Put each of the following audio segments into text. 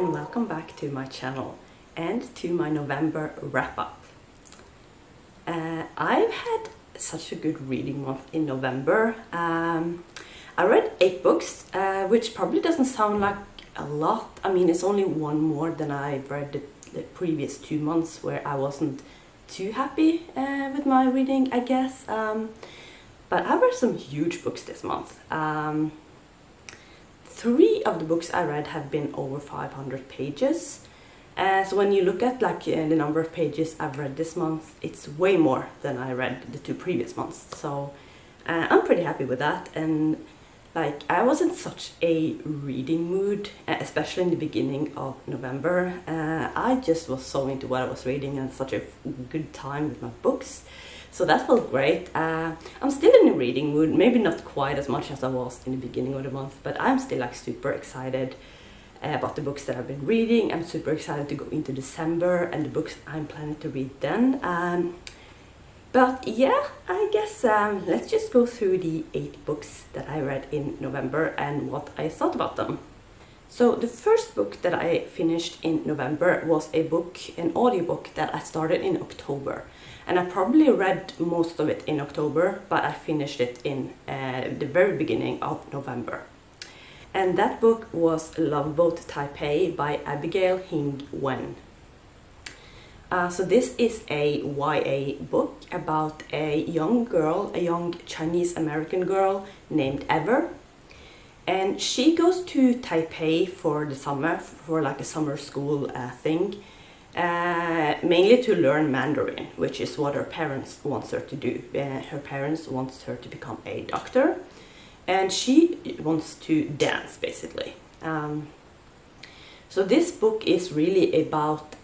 and welcome back to my channel and to my November wrap-up. I've had such a good reading month in November. I read 8 books, which probably doesn't sound like a lot. I mean, it's only one more than I've read the previous 2 months where I wasn't too happy with my reading, I guess. But I read some huge books this month. 3 of the books I read have been over 500 pages. So when you look at the number of pages I've read this month, it's way more than I read the 2 previous months. So I'm pretty happy with that. And I was in such a reading mood, especially in the beginning of November. I just was so into what I was reading and such a good time with my books. So that felt great. I'm still in a reading mood, maybe not quite as much as I was in the beginning of the month, but I'm still super excited about the books that I've been reading. I'm super excited to go into December and the books I'm planning to read then. But yeah, I guess let's just go through the 8 books that I read in November and what I thought about them. So the first book that I finished in November was an audiobook that I started in October. And I probably read most of it in October, but I finished it in the very beginning of November. And that book was Love Boat Taipei by Abigail Hing Wen. So this is a YA book about a young girl, a young Chinese American girl named Ever. And she goes to Taipei for the summer, for a summer school thing. Mainly to learn Mandarin, which is what her parents want her to do. Her parents want her to become a doctor, and she wants to dance, basically. So this book is really about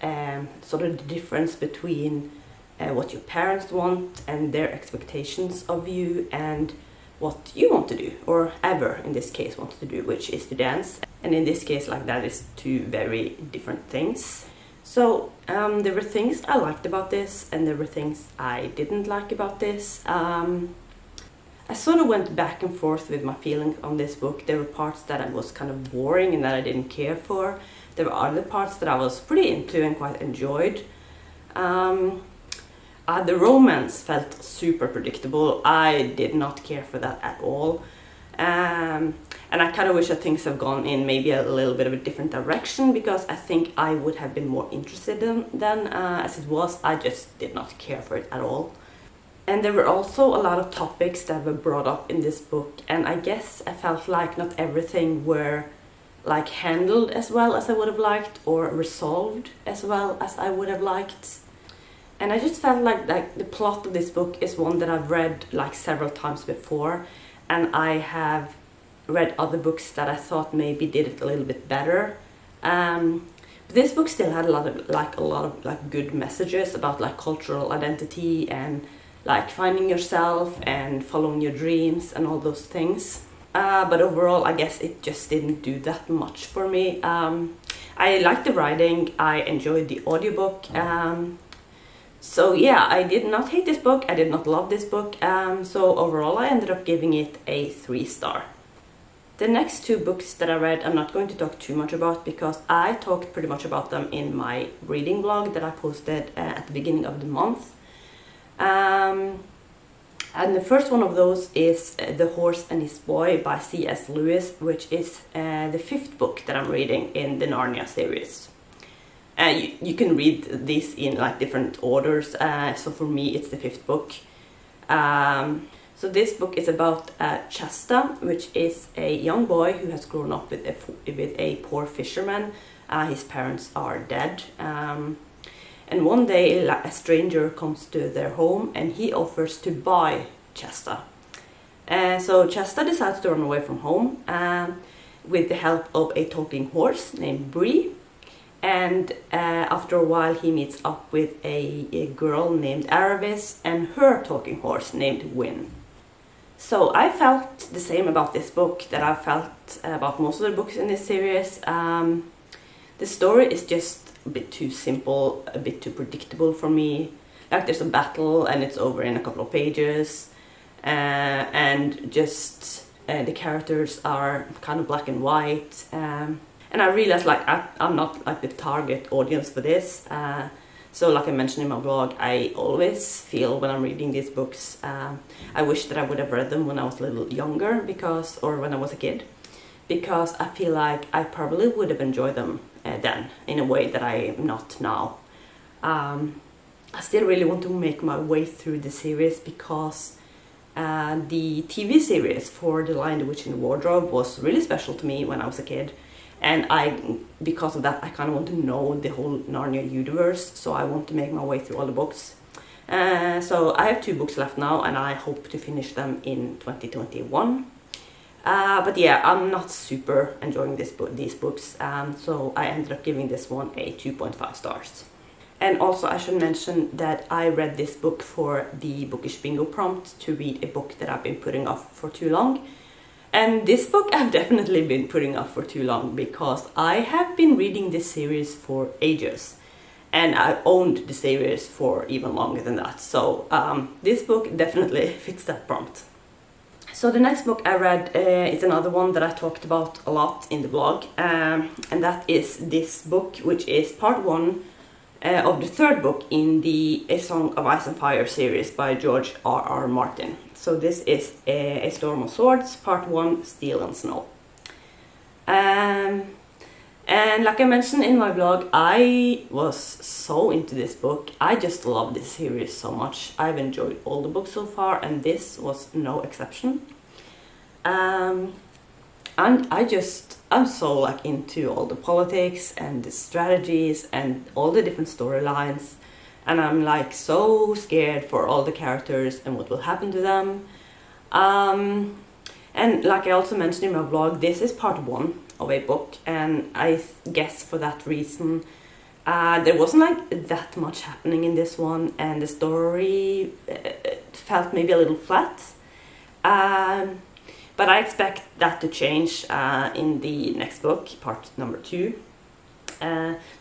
sort of the difference between what your parents want and their expectations of you and what you want to do, or Ever in this case wants to do, which is to dance. And in this case, that is 2 very different things. So there were things I liked about this and there were things I didn't like about this. I sort of went back and forth with my feelings on this book. There were parts that I was kind of boring and that I didn't care for. There were other parts that I was pretty into and quite enjoyed. The romance felt super predictable. I did not care for that at all. And I kind of wish that things have gone in maybe a little bit of a different direction, because I think I would have been more interested in then. As it was, I just did not care for it at all. And there were also a lot of topics that were brought up in this book, and I guess I felt like not everything were handled as well as I would have liked, or resolved as well as I would have liked. And I just felt like the plot of this book is one that I've read several times before, and I have read other books that I thought maybe did it a little bit better. But this book still had a lot of good messages about cultural identity and finding yourself and following your dreams and all those things. But overall, I guess it just didn't do that much for me. I liked the writing, I enjoyed the audiobook. So yeah, I did not hate this book, I did not love this book. So overall I ended up giving it a 3-star. The next 2 books that I read, I'm not going to talk too much about because I talked pretty much about them in my reading vlog that I posted at the beginning of the month. And the first one of those is The Horse and His Boy by C.S. Lewis, which is the 5th book that I'm reading in the Narnia series. You can read these in different orders, so for me it's the 5th book. So this book is about Chasta, which is a young boy who has grown up with a poor fisherman. His parents are dead. And one day a stranger comes to their home and he offers to buy Chasta. So Chasta decides to run away from home with the help of a talking horse named Bree. And after a while he meets up with a girl named Aravis and her talking horse named Win. So I felt the same about this book that I felt about most of the books in this series. The story is just a bit too simple, a bit too predictable for me. There's a battle and it's over in a couple of pages, and just the characters are kind of black and white. And I realized like I'm not like the target audience for this. So like I mentioned in my blog, I always feel when I'm reading these books, I wish that I would have read them when I was a little younger, or when I was a kid, because I feel like I probably would have enjoyed them then in a way that I am not now. I still really want to make my way through the series because the TV series for The Lion, the Witch and the Wardrobe was really special to me when I was a kid, and because of that I kind of want to know the whole Narnia universe, so I want to make my way through all the books. So I have 2 books left now and I hope to finish them in 2021. But yeah, I'm not super enjoying these books, so I ended up giving this one a 2.5 stars. And also I should mention that I read this book for the Bookish Bingo prompt to read a book that I've been putting off for too long. And this book I've definitely been putting off for too long because I have been reading this series for ages. And I owned the series for even longer than that. So this book definitely fits that prompt. So the next book I read is another one that I talked about a lot in the blog. And that is this book, which is part 1 of the 3rd book in the A Song of Ice and Fire series by George R.R. Martin. So this is A Storm of Swords, part 1, Steel and Snow. And like I mentioned in my blog, I was so into this book. I just love this series so much. I've enjoyed all the books so far and this was no exception. And I'm so like into all the politics and the strategies and all the different storylines, and I'm like so scared for all the characters and what will happen to them. And like I also mentioned in my blog, this is part 1 of a book, and I guess for that reason there wasn't like that much happening in this one, and the story felt maybe a little flat. But I expect that to change in the next book, part number 2.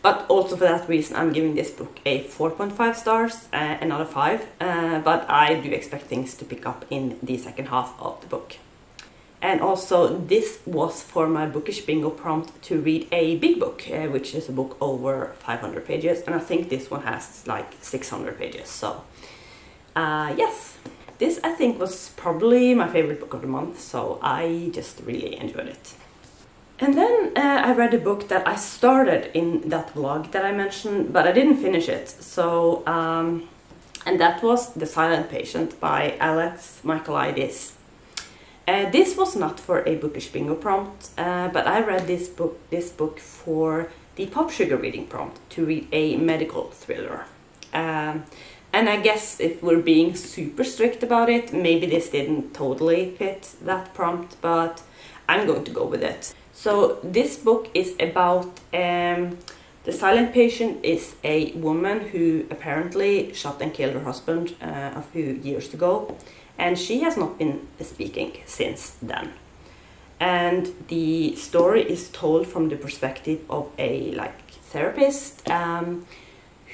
But also for that reason I'm giving this book a 4.5 stars, another 5. But I do expect things to pick up in the second half of the book. And also this was for my Bookish Bingo prompt to read a big book, which is a book over 500 pages. And I think this one has like 600 pages. So yes. This, I think, was probably my favorite book of the month, so I just really enjoyed it. And then I read a book that I started in that vlog that I mentioned, but I didn't finish it. So, and that was The Silent Patient by Alex Michaelides. This was not for a Bookish Bingo prompt, but I read this book for the Pop Sugar reading prompt to read a medical thriller. And I guess if we're being super strict about it, maybe this didn't totally fit that prompt, but I'm going to go with it. So this book is about The Silent Patient is a woman who apparently shot and killed her husband a few years ago, and she has not been speaking since then. And the story is told from the perspective of a therapist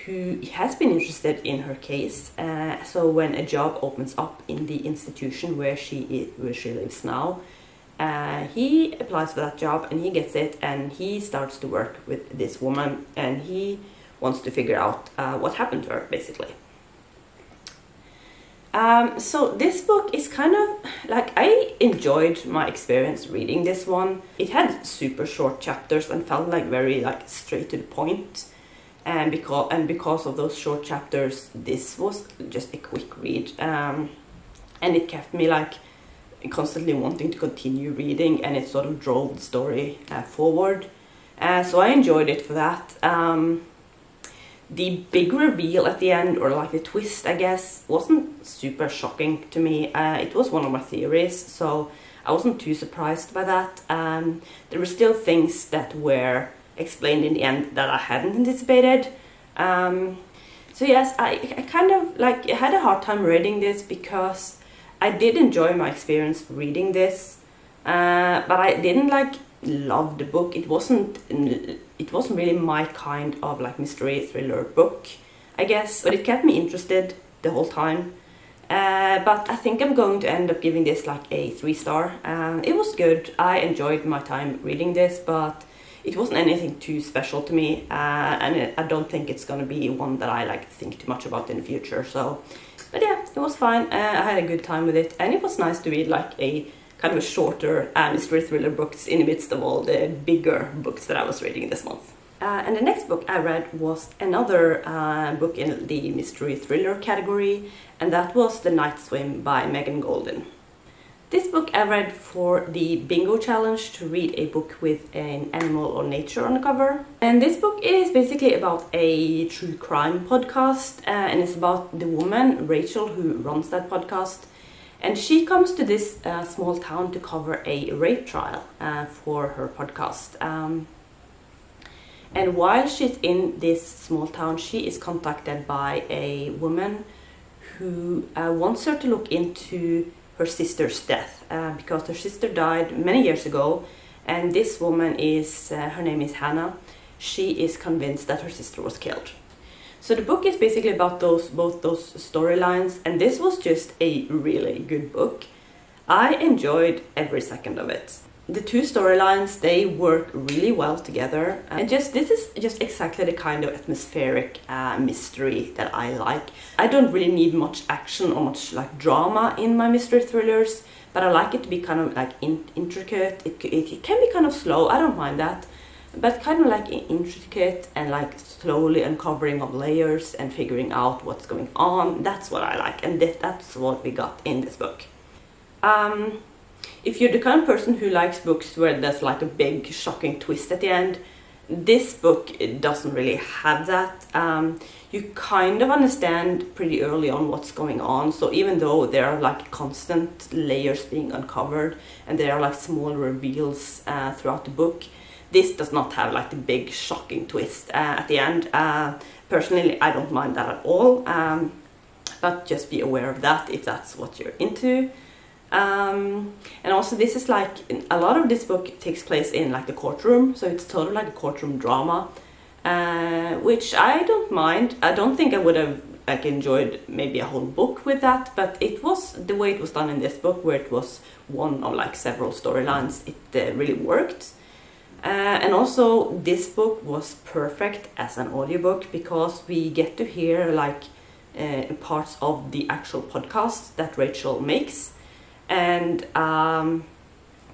who has been interested in her case. So when a job opens up in the institution where she lives now, he applies for that job and he gets it, and he starts to work with this woman, and he wants to figure out what happened to her, basically. So this book is kind of like, I enjoyed my experience reading this one. It had super short chapters and felt like very straight to the point. And because of those short chapters, this was just a quick read, and it kept me constantly wanting to continue reading, and it sort of drove the story forward. So I enjoyed it for that. The big reveal at the end, or the twist, I guess, wasn't super shocking to me. It was one of my theories, so I wasn't too surprised by that. There were still things that were explained in the end that I hadn't anticipated. So yes, I kind of had a hard time reading this because I did enjoy my experience reading this, but I didn't love the book. It wasn't really my kind of mystery thriller book, I guess, but it kept me interested the whole time. But I think I'm going to end up giving this a 3 star. It was good. I enjoyed my time reading this, but it wasn't anything too special to me, and I don't think it's gonna be one that I like think too much about in the future. So, but yeah, it was fine. I had a good time with it, and it was nice to read like a kind of a shorter mystery thriller books in the midst of all the bigger books that I was reading this month. And the next book I read was another book in the mystery thriller category, and that was The Night Swim by Megan Golden. This book I read for the bingo challenge to read a book with an animal or nature on the cover. And this book is basically about a true crime podcast, and it's about the woman, Rachel, who runs that podcast. And she comes to this small town to cover a rape trial for her podcast. And while she's in this small town, she is contacted by a woman who wants her to look into her sister's death, because her sister died many years ago, and this woman is, her name is Hannah. She is convinced that her sister was killed. So the book is basically about both those storylines, and this was just a really good book. I enjoyed every second of it. The two storylines, they work really well together, and this is just exactly the kind of atmospheric mystery that I like. I don't really need much action or much like drama in my mystery thrillers, but I like it to be kind of like intricate. It can be kind of slow, I don't mind that, but kind of like intricate and like slowly uncovering of layers and figuring out what's going on. That's what I like, and that's what we got in this book. If you're the kind of person who likes books where there's like a big shocking twist at the end, this book, it doesn't really have that. You kind of understand pretty early on what's going on, so even though there are like constant layers being uncovered and there are like small reveals throughout the book, this does not have like the big shocking twist at the end. Personally, I don't mind that at all, but just be aware of that if that's what you're into. And also this is like, a lot of this book takes place in like the courtroom, so it's totally like a courtroom drama, which I don't mind. I don't think I would have like enjoyed maybe a whole book with that, but it was the way it was done in this book, where it was one of like several storylines. It really worked. And also this book was perfect as an audiobook, because we get to hear like parts of the actual podcast that Rachel makes. And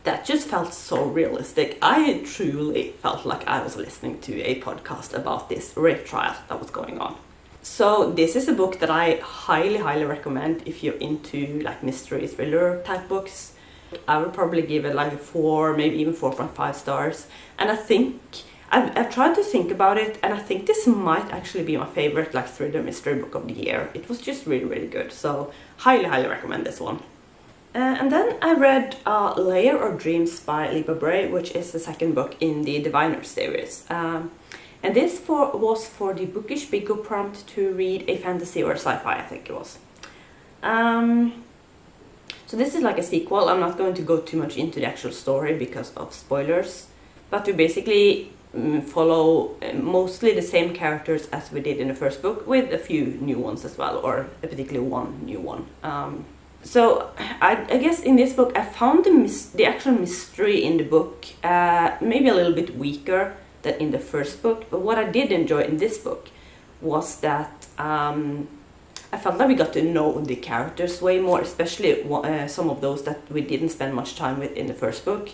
that just felt so realistic. I truly felt like I was listening to a podcast about this rape trial that was going on. So this is a book that I highly recommend if you're into like mystery thriller type books. I would probably give it like 4, maybe even 4.5 stars. And I think I've tried to think about it, and I think this might actually be my favorite like thriller mystery book of the year. It was just really good. So highly recommend this one. And then I read Layer of Dreams by Libba Bray, which is the second book in the Diviner series. And this was for the Bookish Bingo prompt to read a fantasy or sci-fi, I think it was. So this is like a sequel. I'm not going to go too much into the actual story because of spoilers, but we basically follow mostly the same characters as we did in the first book, with a few new ones as well, or particularly one new one. So I guess in this book I found the actual mystery in the book maybe a little bit weaker than in the first book, but what I did enjoy in this book was that I felt like we got to know the characters way more, especially some of those that we didn't spend much time with in the first book,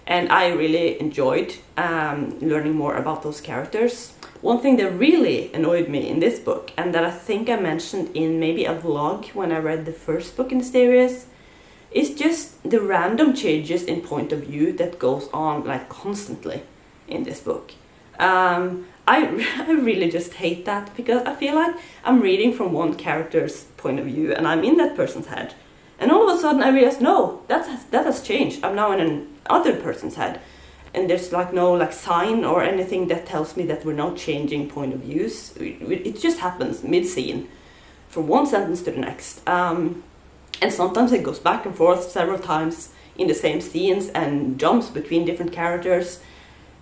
and I really enjoyed learning more about those characters. One thing that really annoyed me in this book, and that I think I mentioned in maybe a vlog when I read the first book in the series, is just the random changes in point of view that goes on like constantly in this book. I really just hate that, because I feel like I'm reading from one character's point of view and I'm in that person's head, and all of a sudden I realize, no, that has changed. I'm now in another person's head. And there's like no like sign or anything that tells me that we're not changing point of views. It just happens mid-scene, from one sentence to the next. And sometimes it goes back and forth several times in the same scenes and jumps between different characters.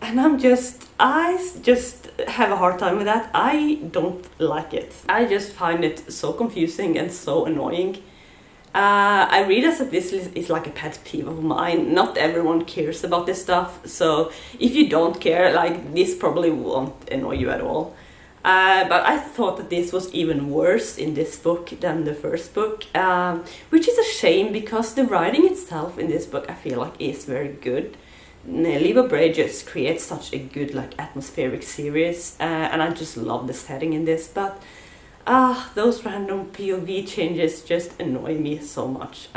And I just have a hard time with that. I don't like it. I just find it so confusing and so annoying. I realize that this is like a pet peeve of mine. Not everyone cares about this stuff, so if you don't care, like, this probably won't annoy you at all. But I thought that this was even worse in this book than the first book, which is a shame because the writing itself in this book I feel like is very good. Leva Bray just creates such a good, like, atmospheric series, and I just love the setting in this, but those random POV changes just annoy me so much.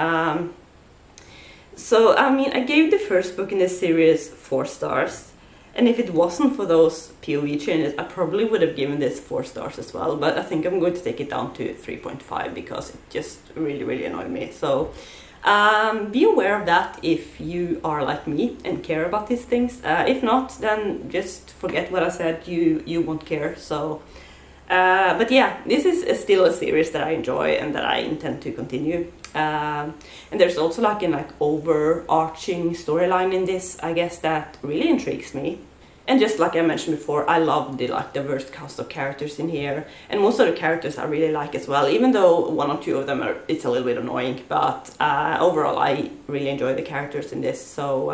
So, I mean, I gave the first book in this series 4 stars, and if it wasn't for those POV changes, I probably would have given this 4 stars as well, but I think I'm going to take it down to 3.5 because it just really annoyed me. So, be aware of that if you are like me and care about these things. If not, then just forget what I said, you won't care. So, but yeah, this is still a series that I enjoy and that I intend to continue. And there's also like an overarching storyline in this, I guess, that really intrigues me. And just like I mentioned before, I love the diverse cast of characters in here, and most of the characters I really like as well, even though 1 or 2 of them it's a little bit annoying, but overall I really enjoy the characters in this. So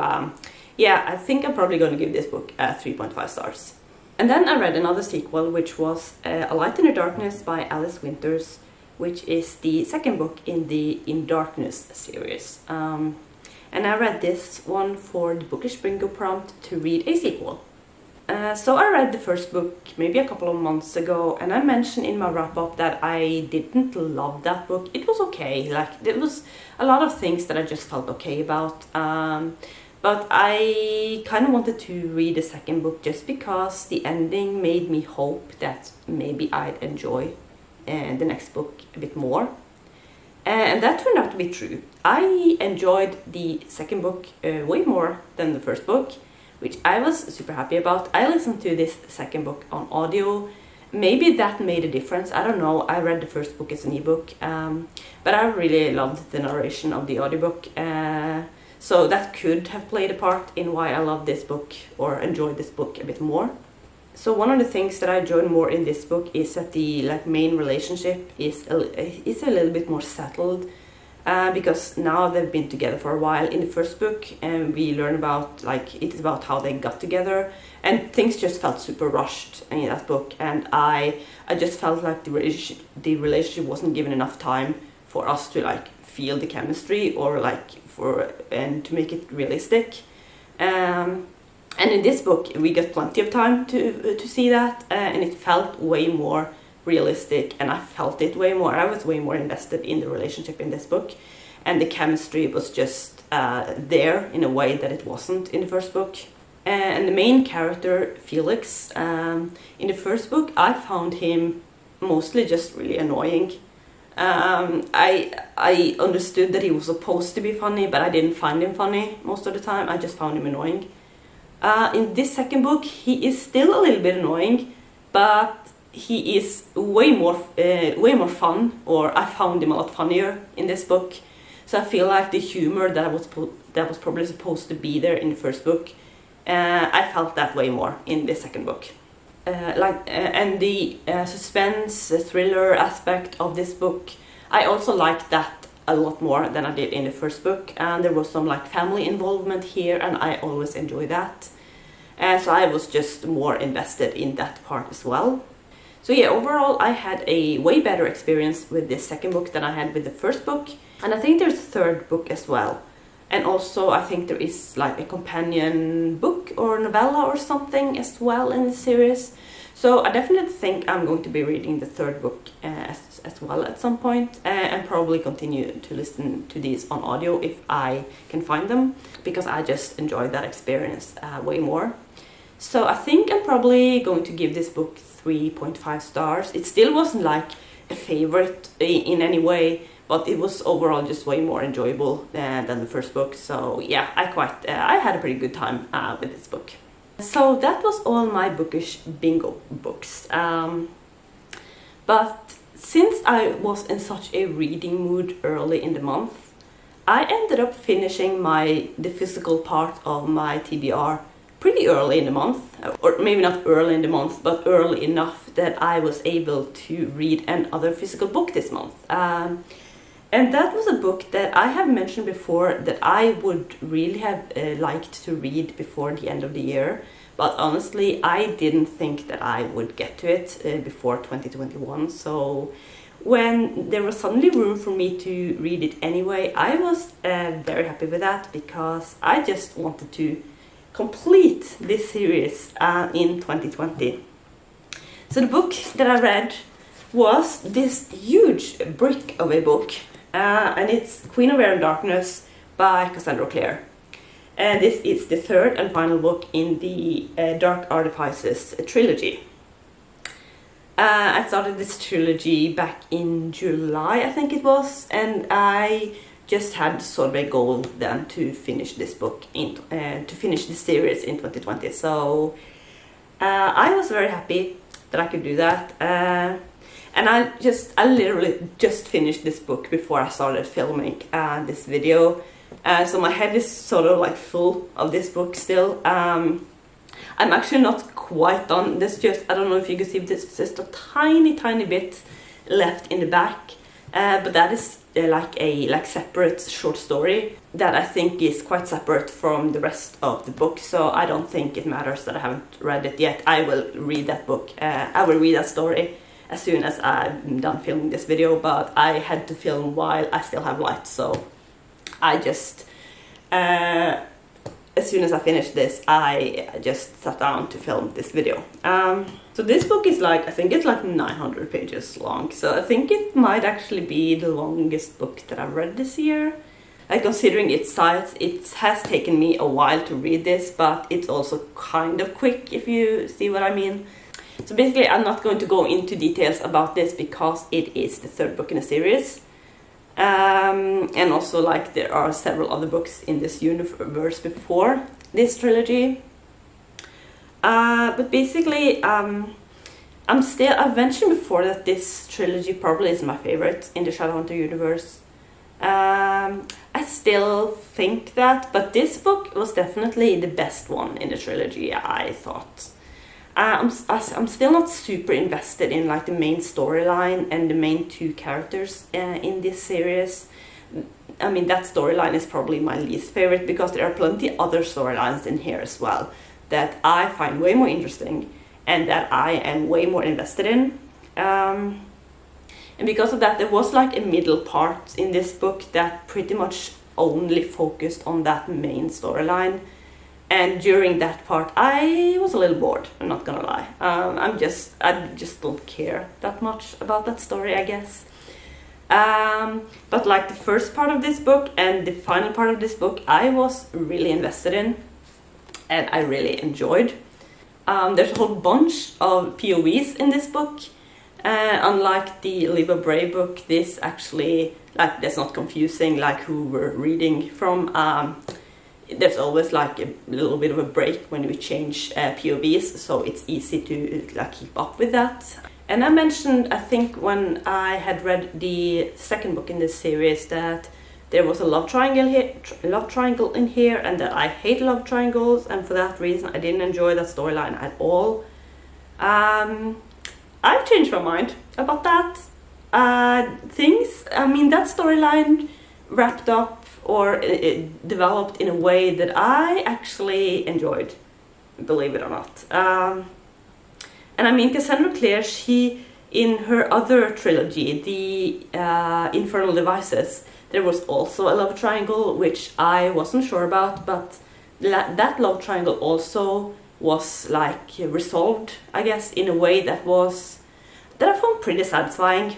yeah, I think I'm probably going to give this book 3.5 stars. And then I read another sequel, which was A Light in the Darkness by Alice Winters, which is the second book in the In Darkness series. And I read this one for the Bookish Bingo prompt to read a sequel. So I read the first book maybe a couple of months ago, and I mentioned in my wrap-up that I didn't love that book. It was okay, like, there was a lot of things that I just felt okay about. But I kind of wanted to read the second book just because the ending made me hope that maybe I'd enjoy the next book a bit more. And that turned out to be true. I enjoyed the second book way more than the first book, which I was super happy about. I listened to this second book on audio. Maybe that made a difference, I don't know. I read the first book as an ebook, but I really loved the narration of the audiobook. So that could have played a part in why I love this book or enjoyed this book a bit more. So one of the things that I enjoyed more in this book is that the main relationship is a little bit more settled. Because now they've been together for a while. In the first book, and we learn about, it's about how they got together, and things just felt super rushed in that book, and I just felt like the relationship wasn't given enough time for us to feel the chemistry or and to make it realistic. And in this book we got plenty of time to see that, and it felt way more realistic, and I felt it way more. I was way more invested in the relationship in this book, and the chemistry was just there in a way that it wasn't in the first book. And the main character, Felix, in the first book I found him mostly just really annoying. I understood that he was supposed to be funny, but I didn't find him funny most of the time. I just found him annoying. In this second book he is still a little bit annoying, but he is way more fun, or I found him a lot funnier in this book. So I feel like the humor that was probably supposed to be there in the first book, I felt that way more in the second book. And the suspense, thriller aspect of this book, I also liked that a lot more than I did in the first book. And there was some family involvement here, and I always enjoy that. So I was just more invested in that part as well. So yeah, overall I had a way better experience with this second book than I had with the first book. And I think there's a third book as well. And also I think there is a companion book or novella or something as well in the series. So I definitely think I'm going to be reading the third book as well at some point, and probably continue to listen to these on audio if I can find them, because I just enjoyed that experience way more. So I think I'm probably going to give this book 3.5 stars. It still wasn't a favorite in any way, but it was overall just way more enjoyable than the first book. So yeah, I had a pretty good time with this book. So that was all my Bookish Bingo books. But since I was in such a reading mood early in the month, I ended up finishing the physical part of my TBR pretty early in the month, or maybe not early in the month, but early enough that I was able to read another physical book this month. And And that was a book that I have mentioned before that I would really have liked to read before the end of the year. But honestly, I didn't think that I would get to it before 2021. So when there was suddenly room for me to read it anyway, I was very happy with that, because I just wanted to complete this series in 2020. So the book that I read was this huge brick of a book, and it's Queen of Air and Darkness by Cassandra Clare. And this is the third and final book in the Dark Artifices trilogy. I started this trilogy back in July, I think it was, and I just had sort of a goal then to finish this book, to finish this series in 2020. So I was very happy that I could do that. And I literally just finished this book before I started filming this video. So my head is sort of like full of this book still. I'm actually not quite done. There's just, I don't know if you can see this, just a tiny bit left in the back. But that is like separate short story that I think is quite separate from the rest of the book. So I don't think it matters that I haven't read it yet. I will read that book. I will read that story as soon as I'm done filming this video. But I had to film while I still have light, so I just as soon as I finished this, I just sat down to film this video. So this book is like, I think it's like 900 pages long, so I think it might actually be the longest book that I've read this year. Considering its size, it has taken me a while to read this, but it's also kind of quick, if you see what I mean. So basically, I'm not going to go into details about this because it is the third book in a series. And also, like, there are several other books in this universe before this trilogy. But basically, I've mentioned before that this trilogy probably is my favorite in the Shadowhunter universe. I still think that, but this book was definitely the best one in the trilogy, I thought. I'm still not super invested in like the main storyline and the main two characters in this series. I mean, that storyline is probably my least favorite because there are plenty other storylines in here as well that I find way more interesting and that I am way more invested in. And because of that, there was like a middle part in this book that pretty much only focused on that main storyline. And during that part, I was a little bored, I'm not gonna lie. I just don't care that much about that story, I guess. But like the first part of this book and the final part of this book, I was really invested in and I really enjoyed. There's a whole bunch of POVs in this book. Unlike the Liva Bray book, this actually, like, that's not confusing like who we're reading from. There's always like a little bit of a break when we change POVs, so it's easy to like keep up with that. And I mentioned, I think when I had read the second book in this series, that there was a love triangle in here, and that I hate love triangles, and for that reason I didn't enjoy that storyline at all. I've changed my mind about that. That storyline wrapped up or it developed in a way that I actually enjoyed, believe it or not. And I mean, Cassandra Clare, she, in her other trilogy, the Infernal Devices, there was also a love triangle, which I wasn't sure about, but that love triangle also was like resolved, I guess, in a way that I found pretty satisfying.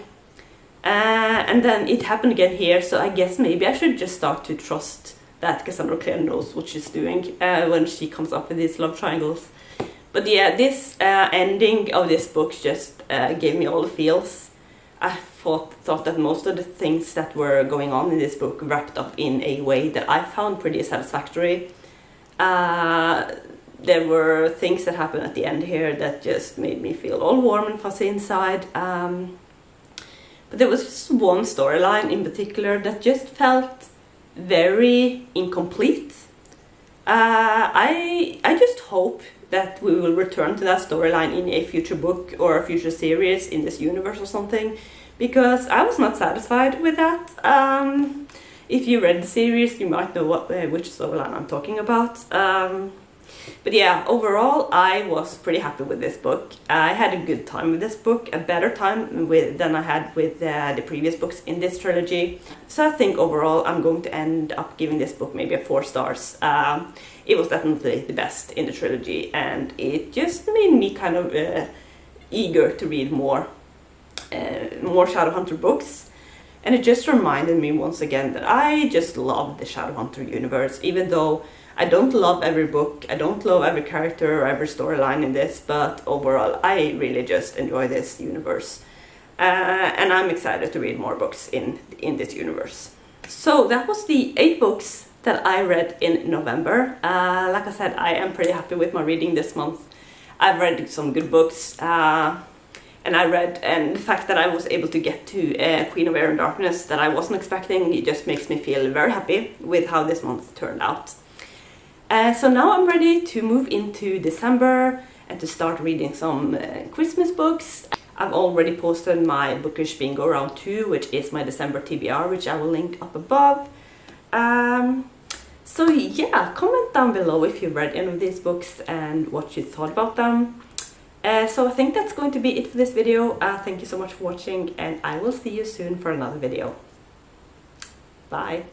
And then it happened again here, so I guess maybe I should just start to trust that Cassandra Clare knows what she's doing when she comes up with these love triangles. But yeah, this ending of this book just gave me all the feels. I thought that most of the things that were going on in this book wrapped up in a way that I found pretty satisfactory. There were things that happened at the end here that just made me feel all warm and fuzzy inside. But there was just one storyline in particular that just felt very incomplete. I just hope that we will return to that storyline in a future book or a future series in this universe or something, because I was not satisfied with that. If you read the series, you might know which storyline I'm talking about. But yeah, overall, I was pretty happy with this book. I had a good time with this book, a better time than I had with the previous books in this trilogy. So I think overall, I'm going to end up giving this book maybe a 4 stars. It was definitely the best in the trilogy, and it just made me kind of eager to read more Shadowhunter books. And it just reminded me once again that I just love the Shadowhunter universe, even though I don't love every book, I don't love every character or every storyline in this, but overall I really just enjoy this universe. And I'm excited to read more books in this universe. So that was the 8 books that I read in November. Like I said, I am pretty happy with my reading this month. I've read some good books, and the fact that I was able to get to Queen of Air and Darkness that I wasn't expecting, it just makes me feel very happy with how this month turned out. So now I'm ready to move into December and to start reading some Christmas books. I've already posted my Bookish Bingo round 2, which is my December TBR, which I will link up above. So yeah, comment down below if you've read any of these books and what you thought about them. So I think that's going to be it for this video. Thank you so much for watching, and I will see you soon for another video. Bye!